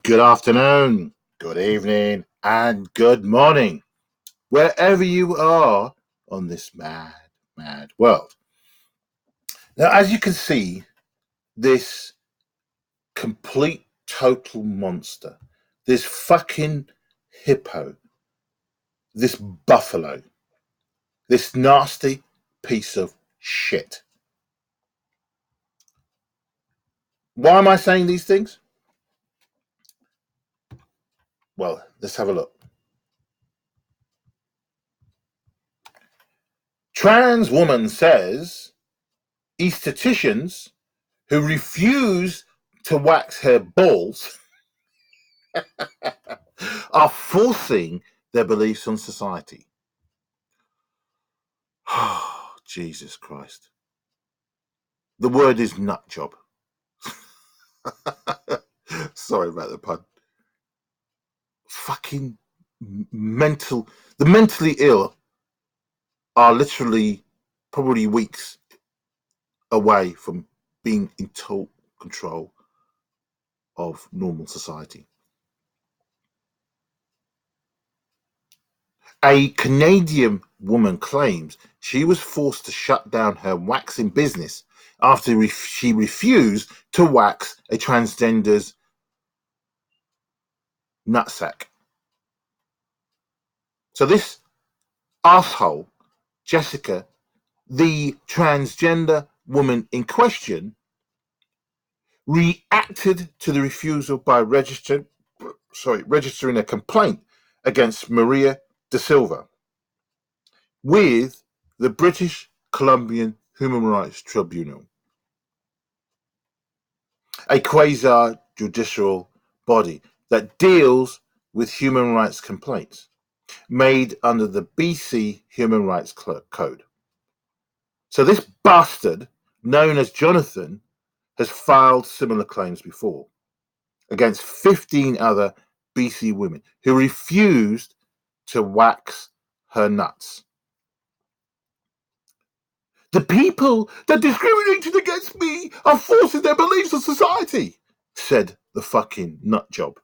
Good afternoon, good evening, and good morning, wherever you are on this mad, mad world. Now, as you can see, this complete total monster, this fucking hippo, this buffalo, this nasty piece of shit. Why am I saying these things? Well, let's have a look. Trans woman says estheticians who refuse to wax her balls are forcing their beliefs on society. Oh, Jesus Christ. The word is nut job. Sorry about the pun. Fucking mental. The mentally ill are literally probably weeks away from being in total control of normal society. A Canadian woman claims she was forced to shut down her waxing business after she refused to wax a transgender's nutsack. So this asshole, Jessica, the transgender woman in question, reacted to the refusal by registering a complaint against Maria da Silva with the British Columbian Human Rights Tribunal, a quasi-judicial body that deals with human rights complaints made under the BC Human Rights Code. So this bastard, known as Jonathan, has filed similar claims before against 15 other BC women who refused to wax her nuts. The people that discriminated against me are forcing their beliefs on society, said the fucking nut job.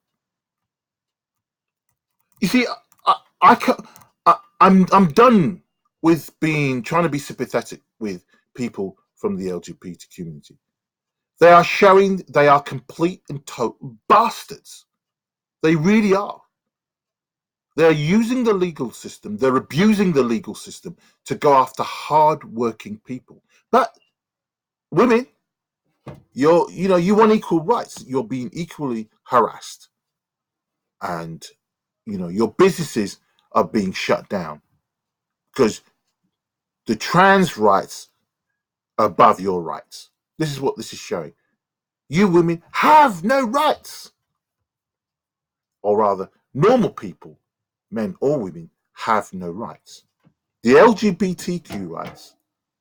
You see, I'm done with trying to be sympathetic with people from the LGBT community. They are complete and total bastards. They really are. They're using the legal system. They're abusing the legal system to go after hard-working people. But women, you want equal rights. You're being equally harassed, and your businesses are being shut down because the trans rights are above your rights. This is what this is showing. You women have no rights, or rather, normal people, men or women, have no rights. The LGBTQ rights,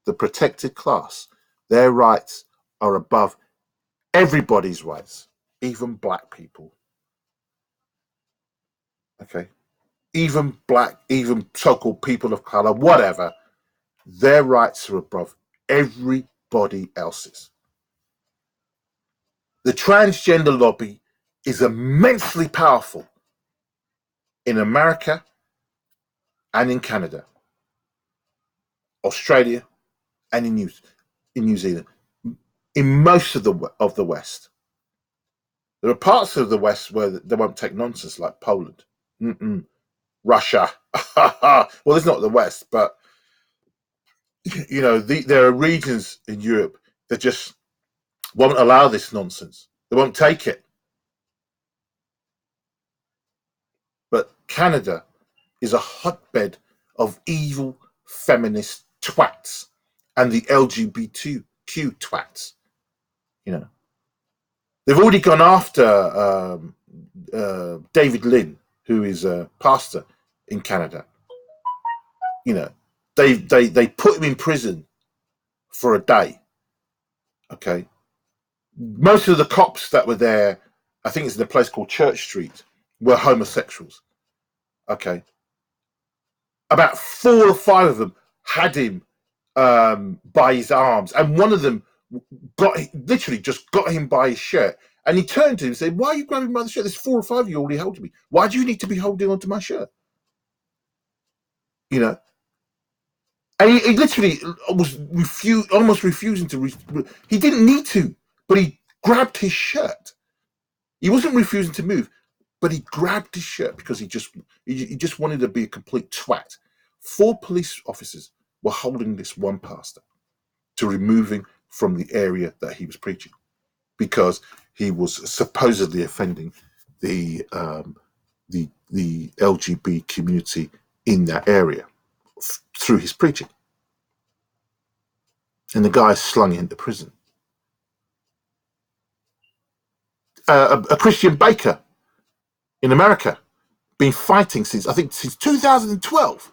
the protected class, their rights are above everybody's rights, even black people. Okay? Even so-called people of color, whatever, their rights are above everybody else's. The transgender lobby is immensely powerful in America and in Canada, Australia, and in New Zealand, in most of the West. There are parts of the West where they won't take nonsense, like Poland, Russia. Well, it's not the West, but there are regions in Europe that just won't allow this nonsense. They won't take it. But Canada is a hotbed of evil feminist twats and the LGBTQ twats. They've already gone after David Lynn, who is a pastor in Canada. They put him in prison for a day. Okay. Most of the cops that were there, I think it's in a place called Church Street, were homosexuals. Okay. About 4 or 5 of them had him by his arms, and one of them literally just got him by his shirt And he turned to him and said, "Why are you grabbing by the shirt? There's 4 or 5 of you already holding me. Why do you need to be holding onto my shirt?" You know, and he literally was almost refusing to. He didn't need to, but he grabbed his shirt. He wasn't refusing to move, but he grabbed his shirt because he just wanted to be a complete twat. 4 police officers were holding this one pastor to remove him from the area that he was preaching because he was supposedly offending the LGBT community in that area through his preaching. And the guy slung into prison. A Christian baker in America, been fighting since 2012.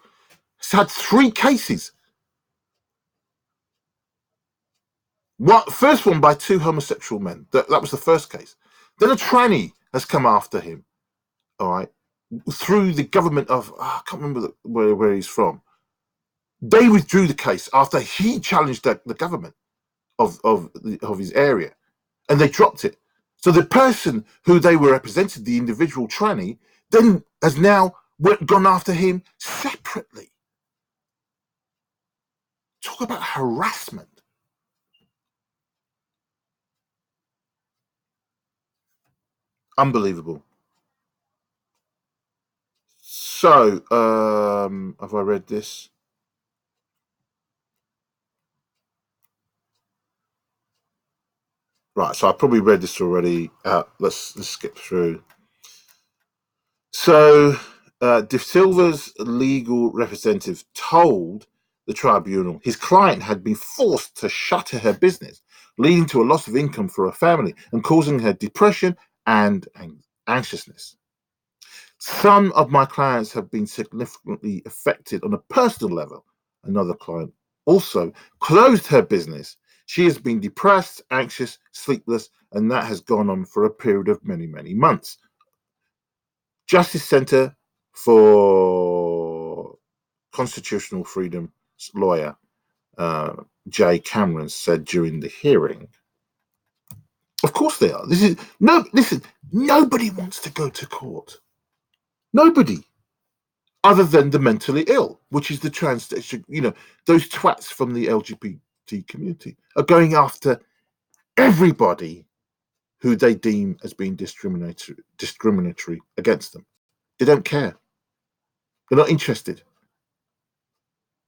Has had 3 cases. First one by 2 homosexual men. That was the first case. Then a tranny has come after him. All right, through the government of I can't remember where he's from. They withdrew the case after he challenged the government of his area, and they dropped it. So the person who they were representing, the individual tranny, then has now gone after him separately. Talk about harassment. Unbelievable. So, have I read this? Right, so I probably read this already. Let's skip through. So, De Silva's legal representative told the tribunal his client had been forced to shutter her business, leading to a loss of income for her family and causing her depression and anxiousness. Some of my clients have been significantly affected on a personal level. Another client also closed her business. She has been depressed, anxious, sleepless, and that has gone on for a period of many, many months. Justice Center for Constitutional Freedom lawyer Jay Cameron said during the hearing, "Of course they are. Listen, nobody wants to go to court. Nobody. Other than the mentally ill, which is the trans, those twats from the LGBT community are going after everybody who they deem as being discriminatory against them. They don't care. They're not interested.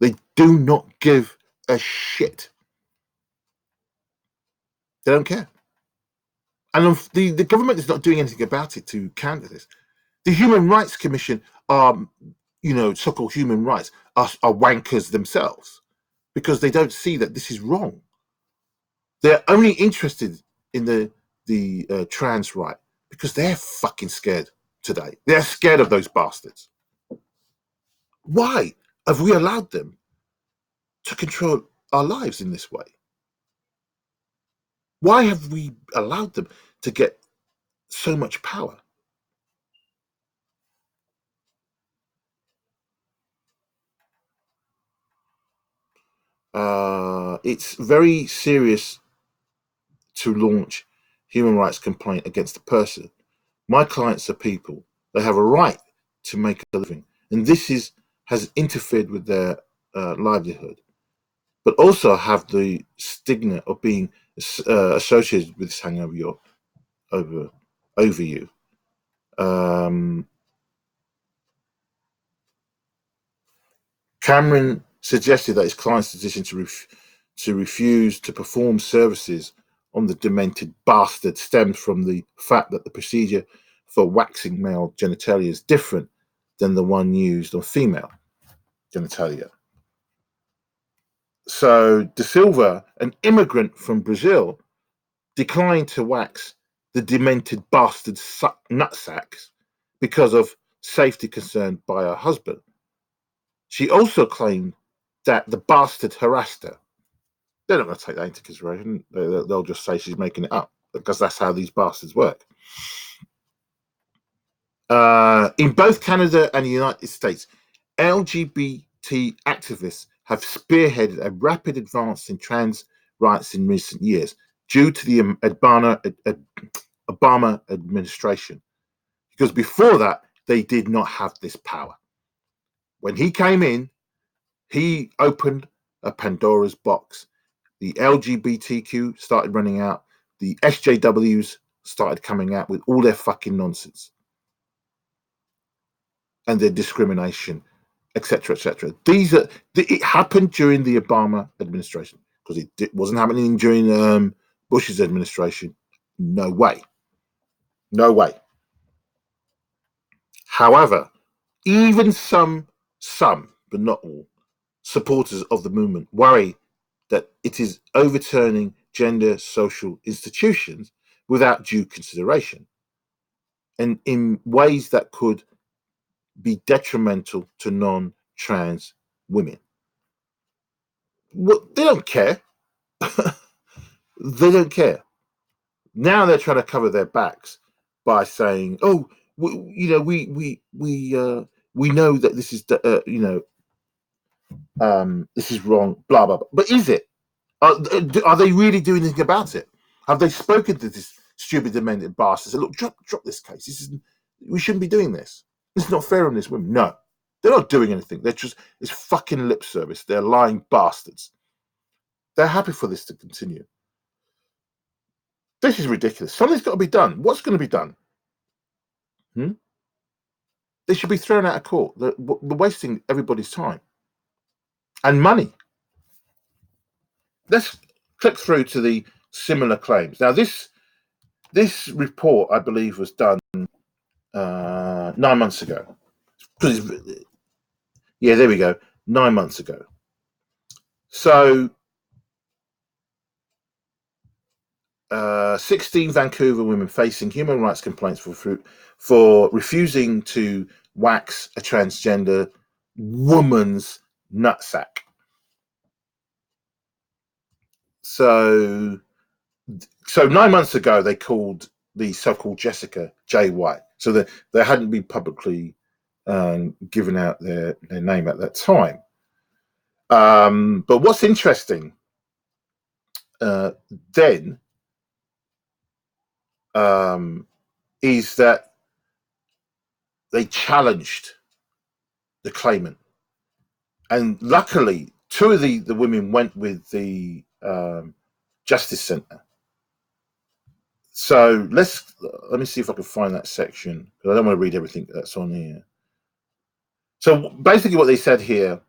They do not give a shit. They don't care. And the government is not doing anything about it to counter this. The Human Rights Commission are, so-called human rights, are wankers themselves because they don't see that this is wrong. They're only interested in the trans right because they're fucking scared today. They're scared of those bastards. Why have we allowed them to control our lives in this way? Why have we allowed them to get so much power? It's very serious to launch human rights complaint against a person. My clients are people. They have a right to make a living, and this has interfered with their livelihood, but also have the stigma of being associated with this hang over you. Cameron suggested that his client's decision to refuse to perform services on the demented bastard stemmed from the fact that the procedure for waxing male genitalia is different than the one used on female genitalia. So De Silva, an immigrant from Brazil, declined to wax the demented bastard nutsacks because of safety concerns by her husband. She also claimed that the bastard harassed her. They're not going to take that into consideration. They'll just say she's making it up because that's how these bastards work. In both Canada and the United States, LGBT activists have spearheaded a rapid advance in trans rights in recent years due to the Obama administration, because before that, they did not have this power. When he came in, he opened a Pandora's box. The LGBTQ started running out. The SJWs started coming out with all their fucking nonsense and their discrimination, etc., etc. It happened during the Obama administration, because it wasn't happening during Bush's administration. No way. However, even some, but not all, supporters of the movement worry that it is overturning gender social institutions without due consideration, and in ways that could be detrimental to non-trans women. Well, they don't care. They don't care. Now they're trying to cover their backs by saying, "Oh, we know that this is this is wrong." Blah blah blah. But is it? Are they really doing anything about it? Have they spoken to this stupid, demented bastard? Say, look, drop this case. We shouldn't be doing this. This is not fair on this woman. No, they're not doing anything. It's fucking lip service. They're lying bastards. They're happy for this to continue. This is ridiculous. Something's got to be done. What's going to be done? They should be thrown out of court. They're wasting everybody's time and money. Let's click through to the similar claims. Now, this report, I believe, was done 9 months ago. Yeah, there we go. 9 months ago. So 16 Vancouver women facing human rights complaints for refusing to wax a transgender woman's nutsack. So 9 months ago, they called the so-called Jessica J. White. So they hadn't been publicly given out their name at that time. But what's interesting then is that they challenged the claimant. And luckily, two of the women went with the Justice Center. So let me see if I can find that section, because I don't want to read everything that's on here. So basically what they said here,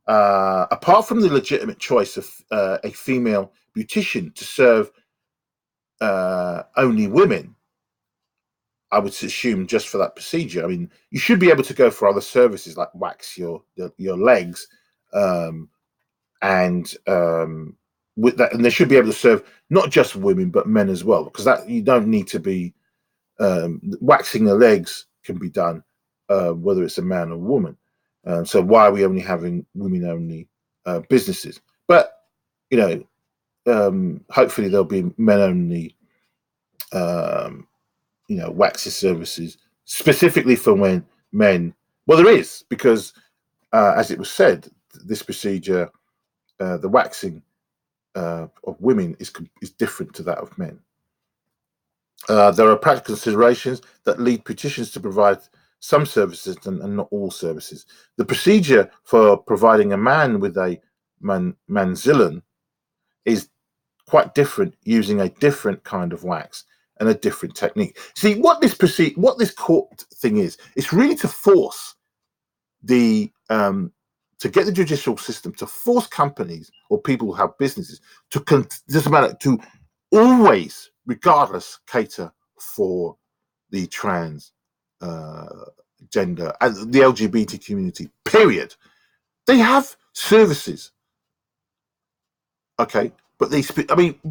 apart from the legitimate choice of a female beautician to serve only women, I would assume just for that procedure. I mean, you should be able to go for other services like wax your legs, and with that, and they should be able to serve not just women but men as well, because that you don't need to be waxing the legs can be done whether it's a man or woman. So why are we only having women only businesses? But hopefully there'll be men only waxes services specifically for when men. Well, there is, because as it was said, this procedure, the waxing of women is different to that of men. There are practical considerations that lead beauticians to provide some services and not all services. The procedure for providing a man with a manzillion is quite different, using a different kind of wax and a different technique. See, what this court thing is, it's really to force to get the judicial system to force companies or people who have businesses to always, regardless, cater for the trans gender and the LGBT community, period. They have services, okay, but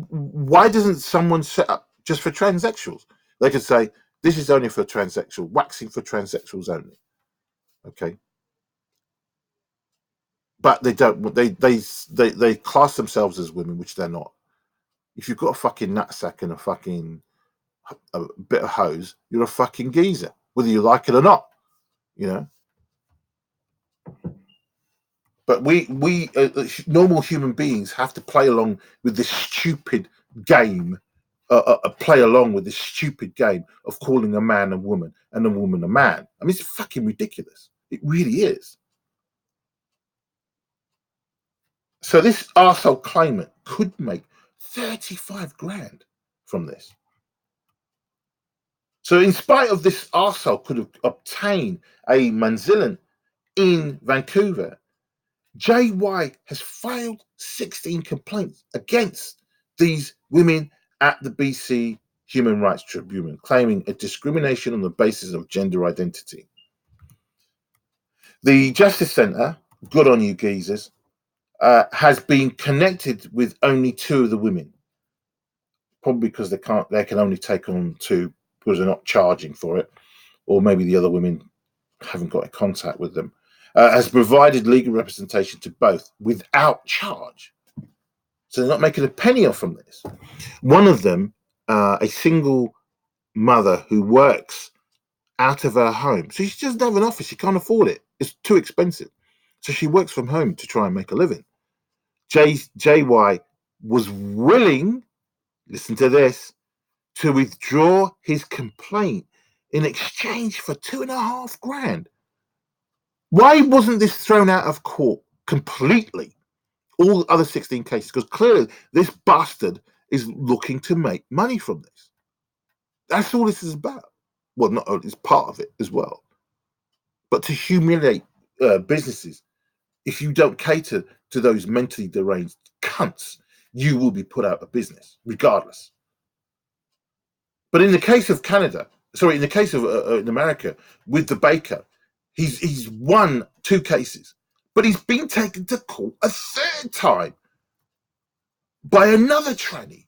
why doesn't someone set up just for transsexuals? They could say, this is only for transsexual, waxing for transsexuals only, okay? But they don't. They class themselves as women, which they're not. If you've got a fucking nutsack and a bit of hose, you're a fucking geezer, whether you like it or not, But we normal human beings have to play along with this stupid game play along with this stupid game of calling a man a woman and a woman a man. I mean, it's fucking ridiculous. It really is. So this arsehole claimant could make 35 grand from this. So in spite of this arsehole could have obtained a manzillion in Vancouver, JY has filed 16 complaints against these women at the BC Human Rights Tribunal, claiming a discrimination on the basis of gender identity. The Justice Centre, good on you geezers, has been connected with only 2 of the women, probably because they can only take on 2 because they're not charging for it, or maybe the other women haven't got in contact with them. Has provided legal representation to both without charge. So they're not making a penny off from this. One of them, a single mother who works out of her home. So she doesn't have an office. She can't afford it. It's too expensive. So she works from home to try and make a living. JY was willing, listen to this, to withdraw his complaint in exchange for 2.5 grand. Why wasn't this thrown out of court completely? All the other 16 cases, because clearly this bastard is looking to make money from this. That's all this is about. Well, not only it's part of it as well, but to humiliate businesses. If you don't cater to those mentally deranged cunts, you will be put out of business, regardless. But in the case of in the case of in America with the baker, he's won 2 cases, but he's been taken to court a 3rd time by another tranny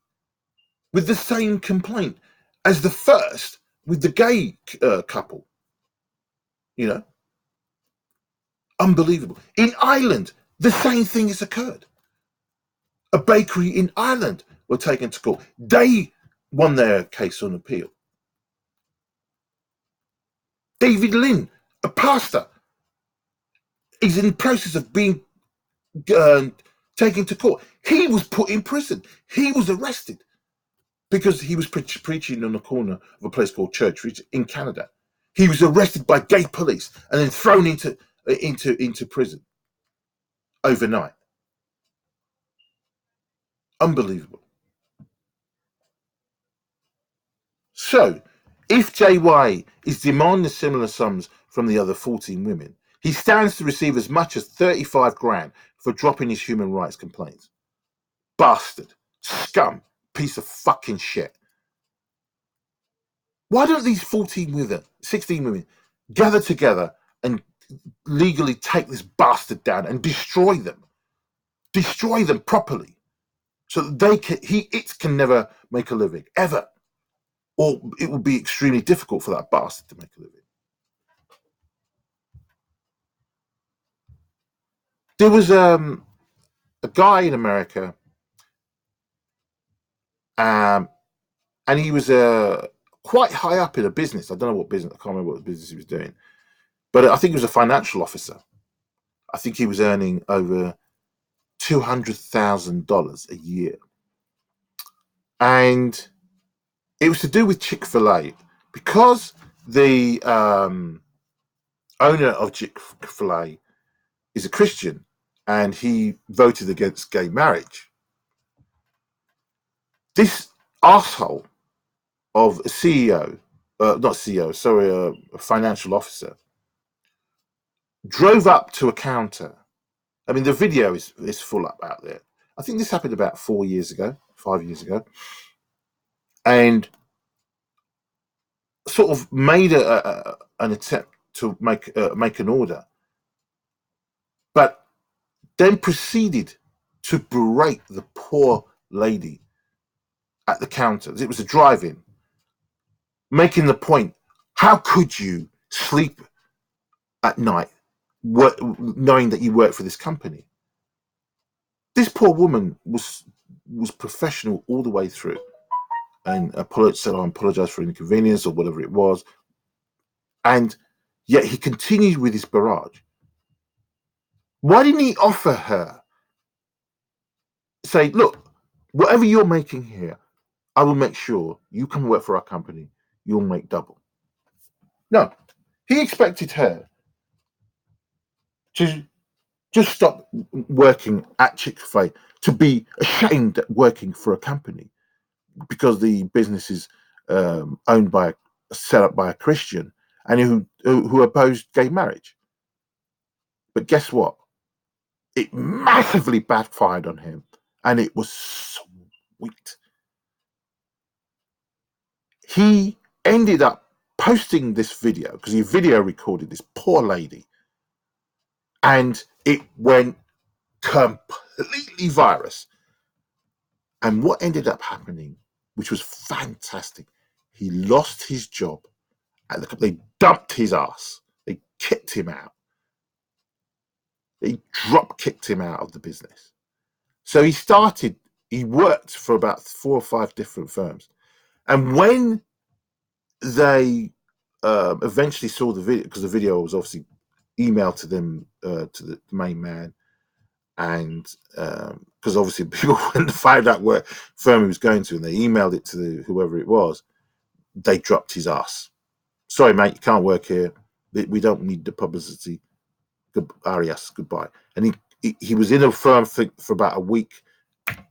with the same complaint as the first with the gay couple. You know, unbelievable. In Ireland, the same thing has occurred. A bakery in Ireland were taken to court. They won their case on appeal. David Lynn, a pastor, is in the process of being taken to court. He was put in prison. He was arrested because he was preaching on the corner of a place called Church Ridge in Canada. He was arrested by gay police and then thrown into prison overnight. Unbelievable. So, if JY is demanding similar sums from the other 14 women, he stands to receive as much as 35 grand for dropping his human rights complaints. Bastard, scum, piece of fucking shit. Why don't these 16 women gather together and legally take this bastard down and destroy them? Destroy them properly so that it can never make a living, ever. Or it will be extremely difficult for that bastard to make a living. There was a guy in America, and he was quite high up in a business. I don't know what business. I can't remember what business he was doing, but I think he was a financial officer. I think he was earning over $200,000 a year, and it was to do with Chick-fil-A, because the owner of Chick-fil-A is a Christian, and he voted against gay marriage. This asshole of a CEO, not CEO, sorry, a financial officer, drove up to a counter. I mean, the video is full up out there. I think this happened about 5 years ago, and sort of made an attempt to make an order, but then proceeded to berate the poor lady at the counter. It was a drive-in, making the point, how could you sleep at night knowing that you work for this company? This poor woman was professional all the way through, and said, I apologize for inconvenience or whatever it was, and yet he continued with his barrage. Why didn't he offer her, say, look, whatever you're making here, I will make sure you come work for our company, you'll make double. No, he expected her to just stop working at Chick-fil-A, to be ashamed at working for a company because the business is owned by, set up by a Christian, and who opposed gay marriage. But guess what? It massively backfired on him, and it was sweet. He ended up posting this video because he video recorded this poor lady, and it went completely virus. And what ended up happening, which was fantastic, he lost his job. They dumped his ass. They kicked him out. They drop kicked him out of the business. So he worked for about 4 or 5 different firms. And when they eventually saw the video, because the video was obviously emailed to them, to the main man, and because obviously people went to find out where firm he was going to, and they emailed it to whoever it was, they dropped his ass. Sorry, mate, you can't work here. We don't need the publicity. Arias, goodbye. And he was in a firm for about a week,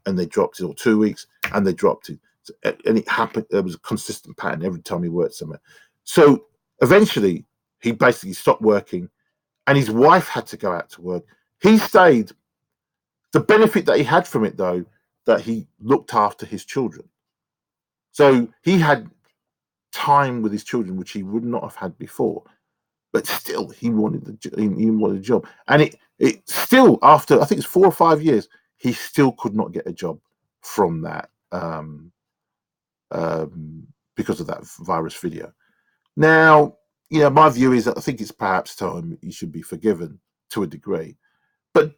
and they dropped it, or 2 weeks, and they dropped it. And it happened. There was a consistent pattern every time he worked somewhere. So eventually, he basically stopped working, and his wife had to go out to work. He stayed. The benefit that he had from it, though, that he looked after his children. So he had time with his children, which he would not have had before. But still, he wanted a job, and it still, after I think it's 4 or 5 years, he still could not get a job from that because of that virus video. Now, my view is that I think it's perhaps time he should be forgiven to a degree, but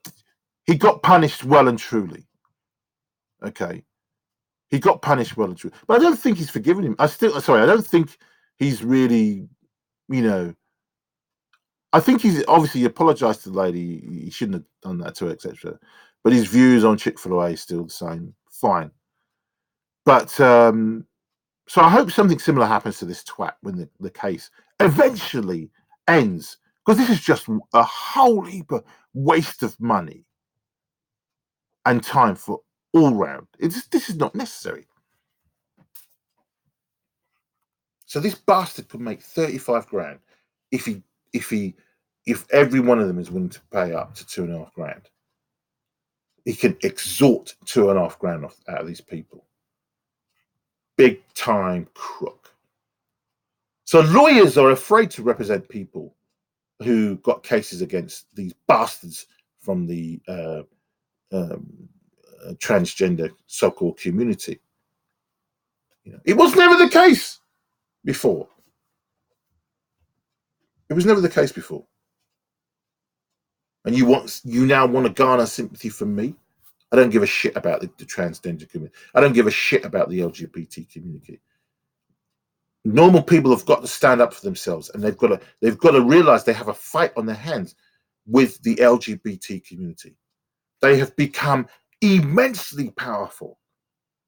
he got punished well and truly. Okay, he got punished well and truly, but I don't think he's forgiven him. I don't think he's really, I think he's obviously apologized to the lady. He shouldn't have done that to her, etc. But his views on Chick-fil-A is still the same. Fine. But so I hope something similar happens to this twat when the case eventually ends, because this is just a whole heap of waste of money and time for all round. This is not necessary. So this bastard could make 35 grand if every one of them is willing to pay up to 2.5 grand. He can extort 2.5 grand out of these people. Big time crook. So lawyers are afraid to represent people who got cases against these bastards from the transgender so-called community. It was never the case before. It was never the case before. And you now want to garner sympathy from me? I don't give a shit about the transgender community. I don't give a shit about the LGBT community. Normal people have got to stand up for themselves, and they've got to realize they have a fight on their hands with the LGBT community. They have become immensely powerful.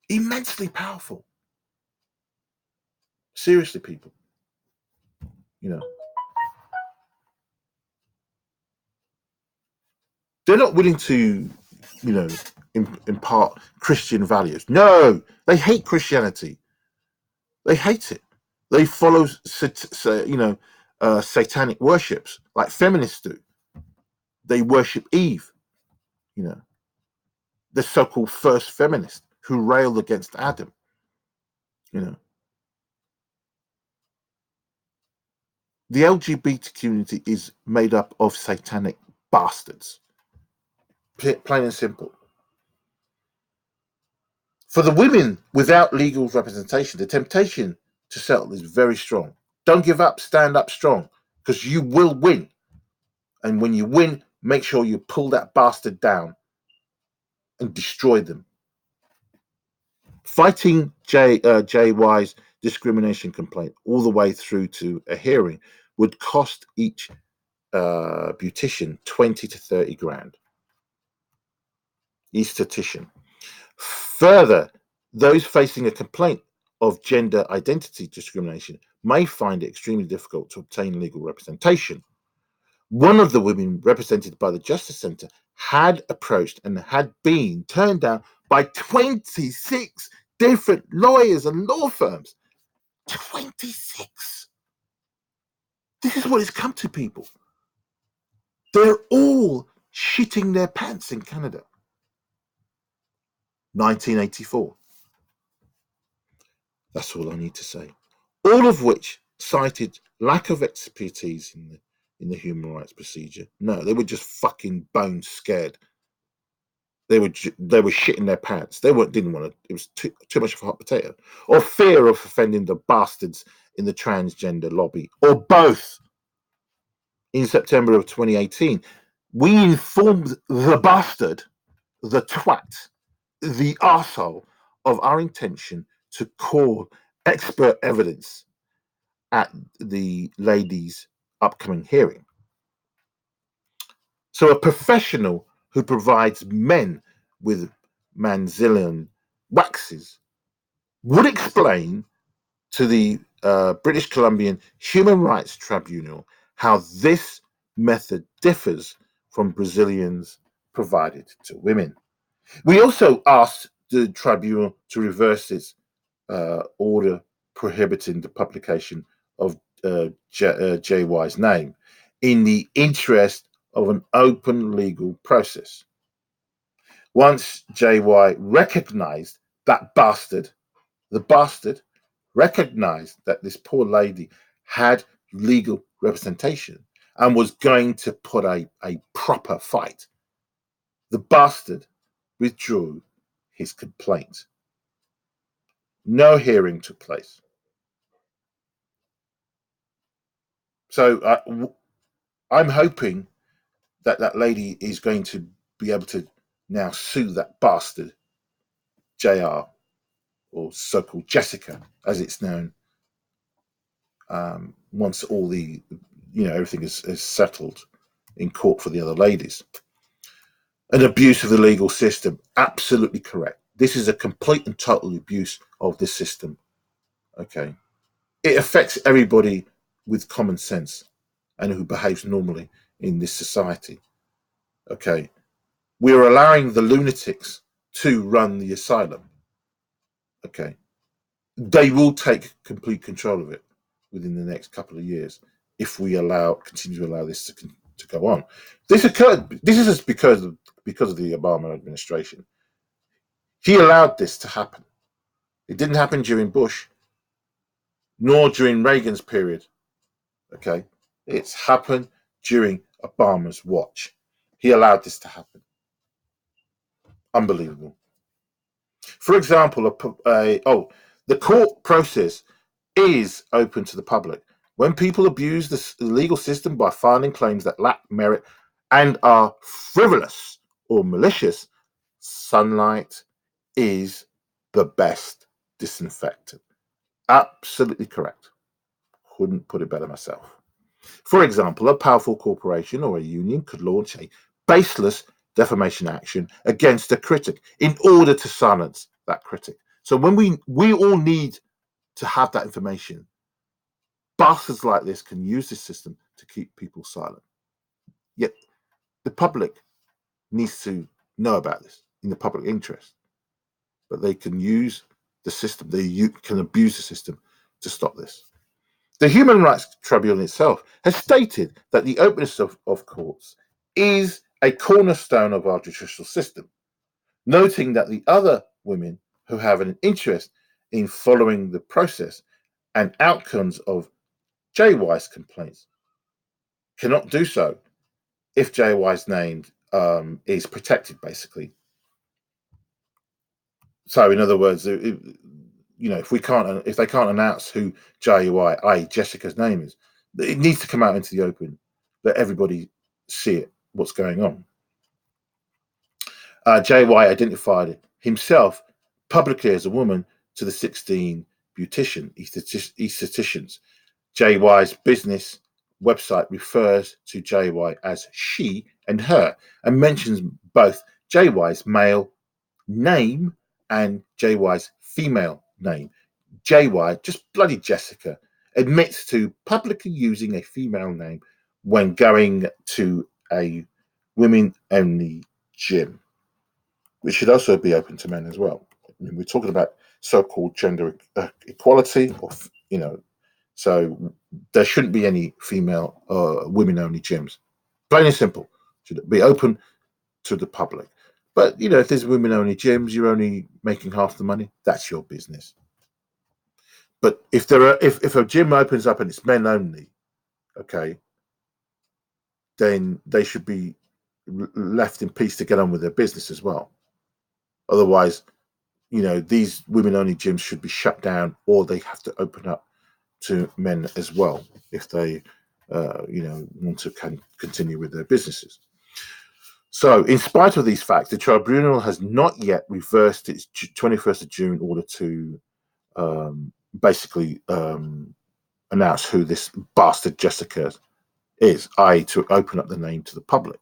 Immensely powerful. Seriously, people. They're not willing to, impart Christian values. No, they hate Christianity. They hate it. They follow, satanic worships like feminists do. They worship Eve, the so-called first feminist who railed against Adam. The LGBT community is made up of satanic bastards. Plain and simple. For the women without legal representation, the temptation to settle is very strong. Don't give up, stand up strong, because you will win. And when you win, make sure you pull that bastard down and destroy them. Fighting JY's discrimination complaint all the way through to a hearing would cost each beautician 20 to 30 grand. Esthetician. Further, those facing a complaint of gender identity discrimination may find it extremely difficult to obtain legal representation. One of the women represented by the Justice Centre had approached and had been turned down by 26 different lawyers and law firms. 26! This is what it's come to, people. They're all shitting their pants in Canada. 1984. That's all I need to say. All of which cited lack of expertise in the human rights procedure. No, they were just fucking bone scared. They were shitting their pants. Didn't want to. It was too much of a hot potato, or fear of offending the bastards in the transgender lobby, or both. In September of 2018, we informed the bastard, the twat, the arsehole of our intention to call expert evidence at the lady's upcoming hearing. So a professional who provides men with Manzilian waxes would explain to the British Columbian Human Rights Tribunal how this method differs from Brazilians provided to women. We also asked the tribunal to reverse its order prohibiting the publication of JY's name in the interest of an open legal process. Once JY recognized that the bastard recognized that this poor lady had legal representation and was going to put a proper fight, the bastard withdrew his complaint. No hearing took place. So I'm hoping that that lady is going to be able to now sue that bastard, JR, or so-called Jessica, as it's known, once all the, everything is settled in court for the other ladies. An abuse of the legal system, absolutely correct. This is a complete and total abuse of the system. Okay, it affects everybody with common sense and who behaves normally in this society. Okay, we're allowing the lunatics to run the asylum. Okay, they will take complete control of it within the next couple of years if we continue to allow this to go on. This is just because of the Obama administration. He allowed this to happen. It didn't happen during Bush, nor during Reagan's period. Okay, it's happened during Obama's watch. He allowed this to happen. Unbelievable. For example, the court process is open to the public. When people abuse the legal system by filing claims that lack merit and are frivolous or malicious, sunlight is the best disinfectant. Absolutely correct. Couldn't put it better myself. For example, a powerful corporation or a union could launch a baseless defamation action against a critic in order to silence that critic. So when we all need to have that information, bastards like this can use this system to keep people silent. Yet the public needs to know about this in the public interest. But they can use the system, they can abuse the system to stop this. The Human Rights Tribunal itself has stated that the openness of courts is a cornerstone of our judicial system, noting that the other women who have an interest in following the process and outcomes of JY's complaints cannot do so if JY's name is protected, basically. So, in other words, if they can't announce who JY, i.e. Jessica's name is, it needs to come out into the open, let everybody see it, what's going on. JY identified himself publicly as a woman to the 16 beautician Estheticians. JY's business website refers to JY as she and her and mentions both JY's male name and JY's female name. JY, just bloody Jessica, admits to publicly using a female name when going to a women-only gym, which should also be open to men as well. I mean, we're talking about so-called gender equality, or so there shouldn't be any female women-only gyms. Plain and simple, should be open to the public. But if there's women-only gyms, you're only making half the money. That's your business. But if a gym opens up and it's men only, okay, then they should be left in peace to get on with their business as well. Otherwise, these women-only gyms should be shut down, or they have to open up to men as well if they, want to continue with their businesses. So, in spite of these facts, the tribunal has not yet reversed its 21st of June order to basically announce who this bastard Jessica is, i.e. to open up the name to the public.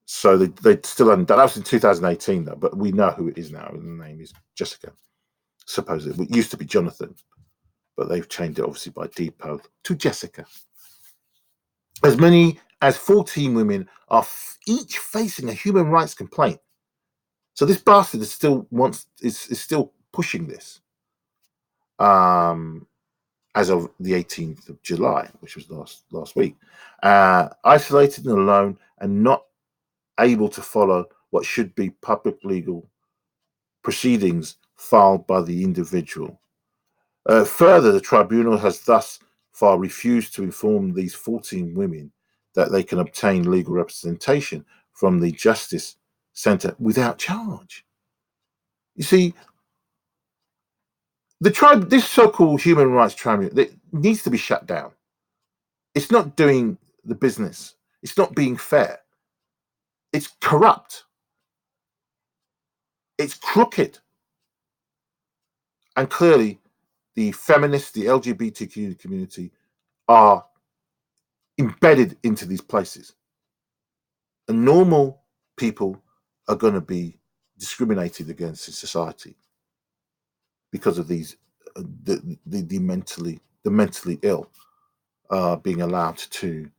So they still haven't done that. Was in 2018 though, but we know who it is now, and the name is Jessica. Supposedly, it used to be Jonathan, but they've changed it obviously by depot to Jessica. As many as 14 women are each facing a human rights complaint. So this bastard is still pushing this. As of the 18th of July, which was last week, isolated and alone and not able to follow what should be public legal proceedings filed by the individual. Further, the tribunal has thus far refused to inform these 14 women that they can obtain legal representation from the Justice Centre without charge. You see, this so-called human rights tribunal, it needs to be shut down. It's not doing the business. It's not being fair. It's corrupt. It's crooked. And clearly, the feminists, the LGBTQ community are embedded into these places. And normal people are going to be discriminated against in society because of these the mentally ill being allowed to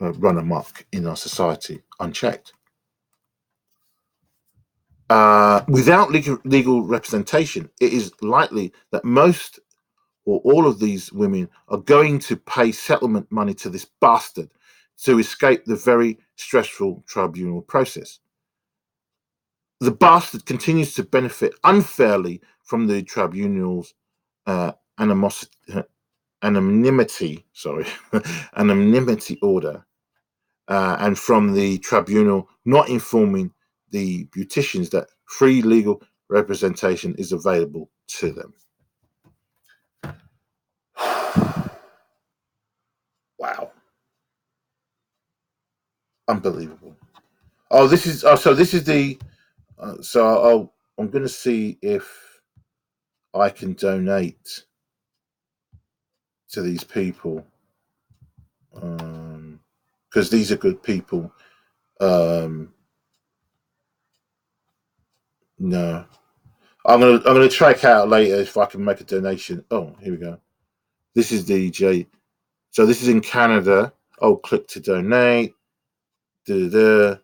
run amok in our society unchecked. Without legal representation, it is likely that most or all of these women are going to pay settlement money to this bastard to escape the very stressful tribunal process. The bastard continues to benefit unfairly from the tribunal's anonymity order, and from the tribunal not informing the beauticians that free legal representation is available to them. Wow. Unbelievable. This is the I'm going to see if I can donate to these people, because these are good people. No, I'm gonna check out later if I can make a donation. Oh, here we go. This is DJ. So this is in Canada. Oh, click to donate. Da-da-da.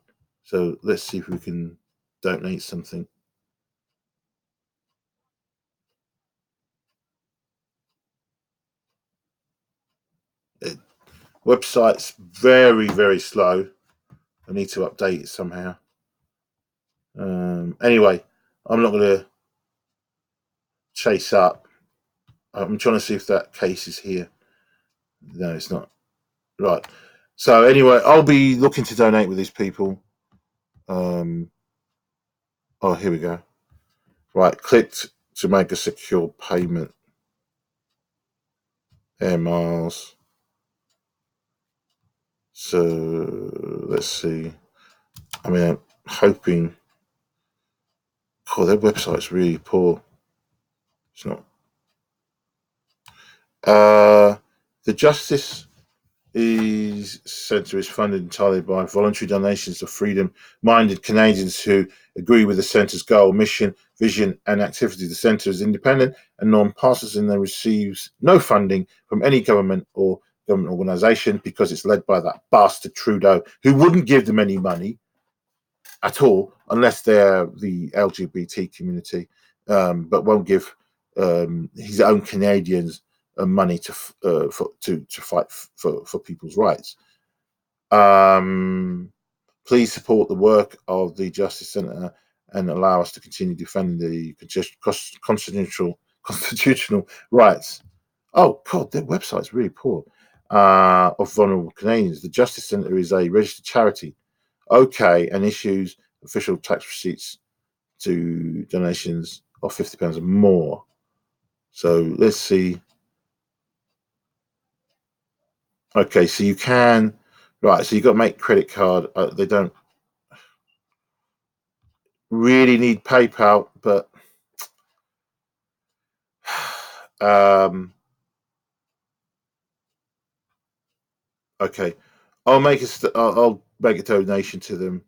So let's see if we can donate something. Website's very, very slow. I need to update it somehow. Anyway, I'm not going to chase up. I'm trying to see if that case is here. No, it's not. Right. So anyway, I'll be looking to donate with these people. Oh, here we go. Right, clicked to make a secure payment. Air miles. So let's see. I mean, I'm hoping. Oh, their website's really poor. It's not. The Justice His centre is funded entirely by voluntary donations of freedom-minded Canadians who agree with the centre's goal, mission, vision, and activity. The centre is independent and non-partisan and receives no funding from any government or government organisation because it's led by that bastard Trudeau, who wouldn't give them any money at all unless they're the LGBT community, but won't give his own Canadians money to fight for people's rights. Please support the work of the Justice Centre and allow us to continue defending the constitutional rights. Oh God, their website's really poor. Of vulnerable Canadians. The Justice Centre is a registered charity. Okay, and issues official tax receipts to donations of £50 or more. So let's see. Okay, so you can, right, so you've got to make credit card. They don't really need PayPal, but okay, I'll make a donation to them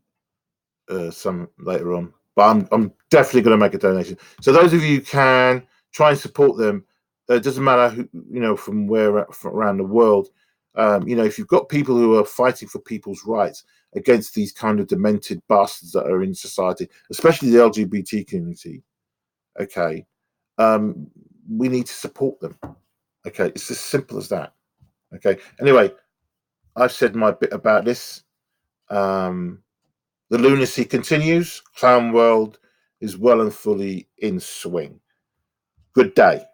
some later on, but I'm definitely going to make a donation. So those of you who can try and support them. It doesn't matter who, from where from around the world. If you've got people who are fighting for people's rights against these kind of demented bastards that are in society, especially the LGBT community, okay, we need to support them. Okay, it's as simple as that. Okay. Anyway, I've said my bit about this. The lunacy continues. Clown world is well and fully in swing. Good day.